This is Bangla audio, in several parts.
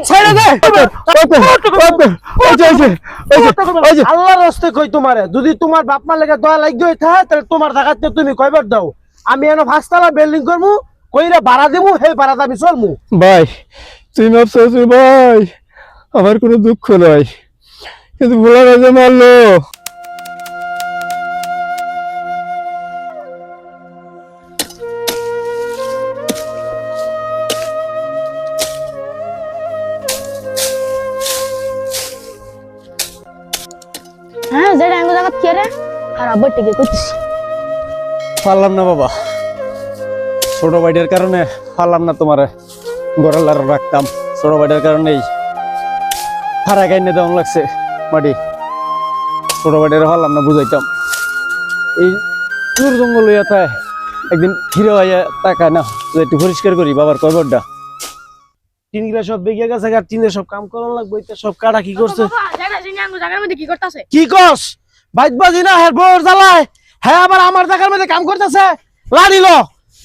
ছেড়ে দে। আল্লাহর রাস্তে কই তোমারে, যদি তোমার বাপ মার লেগে দয়া লাগি থাকে তাহলে তোমার জায়গাতে তুমি কয়বার দাও। আমি এনে 5 তলা বিল্ডিং করবো, কইরা ভাড়া দেবো, সেই ভাড়াতে আমি চলমু। ভাই তুই মাপ চাইছিস ভাই, আমার কোনো দুঃখ নাই, কিন্তু ভোলা রাজা মারলো। হ্যাঁ যেটা এঙ্গো জায়গা কে রে আর আব্বার টিকে করতেছি। পারলাম না বাবা, ছোট ভাইটার কারণে পারলাম না তোমারে গড়াল রাখতাম। ছোট ভাইটার কারণেই হারা গাইনে দেওয়ান লাগছে মাটি। ছোট ভাইটারে পারলাম না বুঝাইতাম। এই দূর জঙ্গল হইয়া তাই একদিন ফিরে হইয়া তাকায় না, একটু পরিষ্কার করি বাবার কয়বরটা। টিনগুলা সব বেগে গেছে, আর টিনের সব কাম করার লাগবে। এটা সব কাটা কি করছে? জায়গার মধ্যে কি করতেছে? কি কস? বাইতবাজি না হ্যাঁ বোর জ্বালায়, হ্যাঁ আবার আমার জায়গার মধ্যে কাম করতেছে। লাড়িল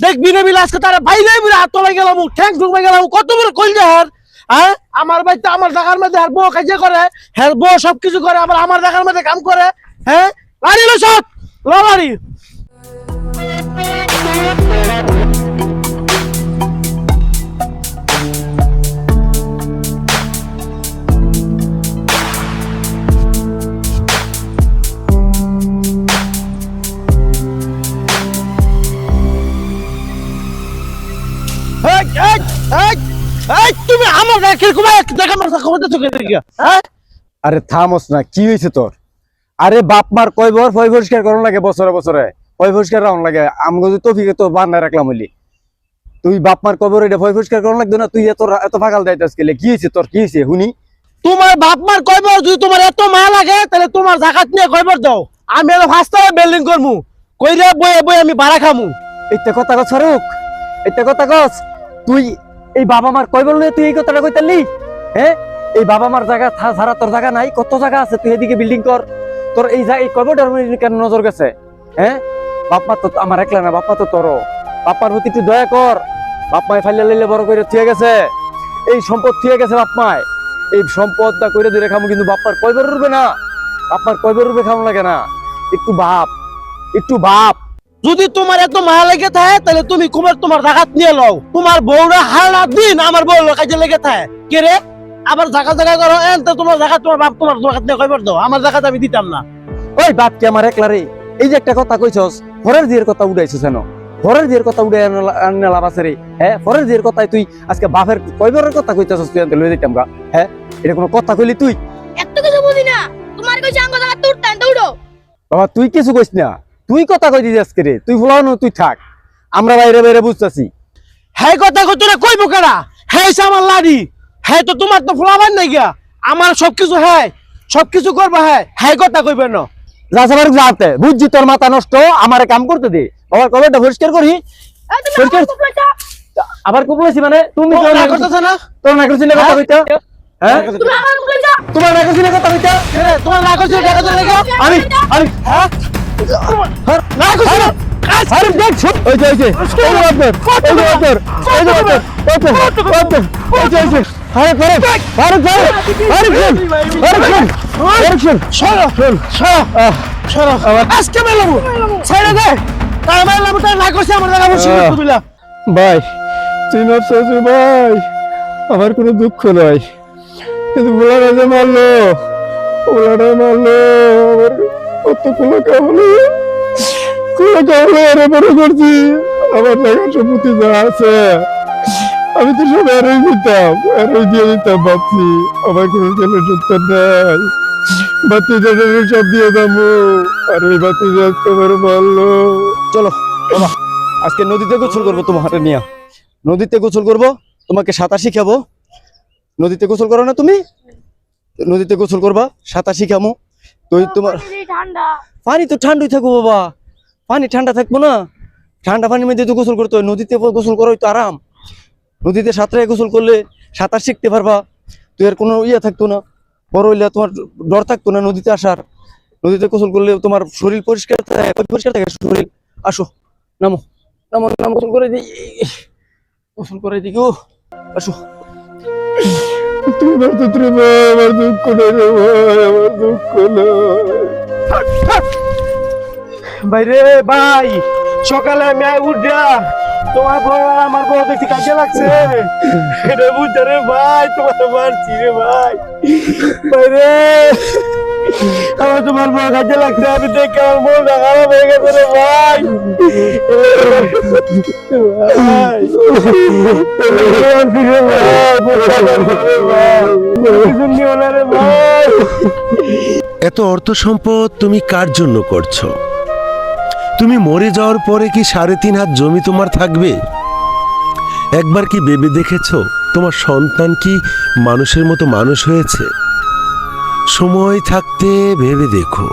দেখবি না বিল আজকে তারা বাইরে বিরে হাত তোলাই গেলাম, ঠ্যাং ঢুকবে গেলাম, কত বড় কইল হ্যাঁ। হ্যাঁ আমার বাইতে আমার জায়গার মধ্যে হ্যাঁ বউ কাজে করে, হ্যাঁ বউ সবকিছু করে, আবার আমার জায়গার মধ্যে কাম করে। হ্যাঁ লাড়িল সব লাড়ি। তুমি আমার আরে থামস না, কি হয়েছে তোর? আরে বাপ মার কয়বার পয় পরিষ্কার করন লাগে, বছরে বছরে পয় পরিষ্কার রাউন লাগে। আমি যদি তফিকে তো বান্ধায় রাখলাম হইলি, তুই বাপ মার কয়বার এটা পয় পরিষ্কার করন লাগতো না? তুই এত ফাঁকাল দাইতাস গেলে কি হয়েছে তোর? কি হয়েছে শুনি? তোমার বাপ মার কয়বার, যদি তোমার এত মায়া লাগে তাহলে তোমার জাকাত নিয়ে কয়বার দাও। আমি এলো 5 তলা বিল্ডিং করমু, কইরা বয়ে বয়ে আমি ভাড়া খামু। এইটা কথা কস ফারুক, এইটা কথা কস তুই? এই বাবা মার কয়বার লয়ে তুই এই কথাটা কইতালি? হ্যাঁ এই বাবা মার জায়গা ছাড়া তোর জায়গা নাই? কত জায়গা আছে, তুই এদিকে বিল্ডিং কর। তোর এই কয়বারটার কেন নজর গেছে? হ্যাঁ বাপ মা তো আমার একলা না, বাপ মা তো তোর। বাপ মার প্রতি তুই দয়া কর। বাপ মায় ফাইলে লাইলে বড় করে থুয়ে গেছে, এই সম্পদ থুয়ে গেছে বাপ মায়। এই সম্পদটা কইরে ধরে খামু, কিন্তু বাপ মার কয়বার উঠবে না? বাপ মার কয়বার উঠবে খামু লাগে না? একটু বাপ, একটু বাপ। যদি তোমার এত মায়া লেগে থাকে তাহলে তুমি কুমার তোমার জাকাত নিয়ে লও। তোমার বউরা হারা দিন আমার বউ কাজে লেগে থাকে। কে রে আবার জায়গা জায়গা করো, এনতে তোমার জাকাত তোমার বাপ তোমার জাকাত নিয়ে কয়বার দাও। আমার জাকাত আমি দিতাম না। ওই বাপ কি আমার একলা রে? এই যে একটা কথা কইছস, ফরের দিয়ের কথা উড়াইছস কেন? ফরের দিয়ের কথা উড়াই আনলে লাভ আছে রে? হ্যাঁ ফরের দিয়ের কথাই তুই আজকে বাপের কয়বারের কথা কইতাছস? তুই আনতে লই দিতাম গা। হ্যাঁ এটা কোনো কথা কইলি তুই? এত কিছু বুঝি না, তোমার কইছে আঙ্গো জায়গা তুড়তাম দৌড়ো। বাবা তুই কিছু কইস না, তুই কথা কই দিস আজকে রে। তুই ফুলানো, তুই থাক, আমরা বাইরে বাইরে বুঝতাছি। হ্যাঁ কথা কই তোরা কইবো কেডা? হ্যাঁ আমার লাড়ি, হ্যাঁ তো তোমার তো ফুলাবার নাই গিয়া। আমার সবকিছু হ্যাঁ সবকিছু করবো। হ্যাঁ হ্যাঁ কথা কইবে না। যা সবার যাতে বুঝছি, তোর মাথা নষ্ট, আমারে কাম করতে দে। বাবার কবেটা পরিষ্কার করি। আবার কুপলাইছি মানে তুমি না করতেছ না? তোর না করছিস না কথা কইতা? হ্যাঁ তুমি আমার কইছো তোমার না করছিস না কথা কইতা? তোমার না করছিস টাকা তো লেগে আমি হ্যাঁ না করছিস না? আরে দেখ ওই যে এই বাপের এই বাপের এই বাপের আরে করে আরে করে আজকে মেলাবো, ছেড়ে দে। তাই মেলাবো, তাই না করছি আমার জায়গা বসে দিলা। ভাই তুই মাপ চাইছিস ভাই, আমার কোনো দুঃখ নাই, কিন্তু ভোলা রাজা মারলো, ভোলাটা মারলো আমার। কত কোনো কামলে এর বড় করছি। আমার জায়গা সম্পত্তি যা আছে আমি তো সব এরই দিতাম, এরই দিয়ে দিতাম। ভাবছি আমার কোনো ছেলে সত্য নাই, বাতি সব দিয়ে যাবো, আর ওই বাতি আজকে আমার মারলো। চলো বাবা আজকে নদীতে গোসল করবো, তোমার হাতে নিয়ে নদীতে গোসল করবো, তোমাকে সাঁতার শিখাবো। নদীতে গোসল করো না তুমি? নদীতে গোসল করবা, সাঁতার শিখামো। তো তোমার ঠান্ডা পানি তো ঠান্ডাই থাকবো বাবা, পানি ঠান্ডা থাকবো না? ঠান্ডা পানির মধ্যে তো গোসল করতে হয়, নদীতে গোসল করা তো আরাম। নদীতে সাঁতারে গোসল করলে সাঁতার শিখতে পারবা, তো এর কোনো ইয়ে থাকতো না, বড় হইলে তোমার ডর থাকতো না নদীতে আসার। নদীতে গোসল করলে তোমার শরীর পরিষ্কার থাকে, পরিষ্কার থাকে শরীর। আসো নামো নামো নামো, গোসল করে দিই, গোসল করে দিই গো, আসো। তুমি মারতো রে ভাই, আমার দুঃখ নেই রে ভাই, আমার দুঃখ নয়। ভাইরে ভাই, সকালে আমি উঠা তোমার বউ আর আমার বউ দেখছি কাজে লাগছে, এটা বুঝতে রে ভাই, তোমার মারছি রে ভাই। ভাইরে আমার তোমার বউ কাজে লাগছে, আমি দেখে আমার মনটা খারাপ হয়ে গেছে রে ভাই। ভাই কিছু নিও না রে ভাই। এত অর্থ সম্পদ তুমি কার জন্য করছো? তুমি মরে যাওয়ার পরে কি 3.5 হাত জমি তোমার থাকবে? একবার কি ভেবে দেখেছো তোমার সন্তান কি মানুষের মতো মানুষ হয়েছে? সময় থাকতে ভেবে দেখো।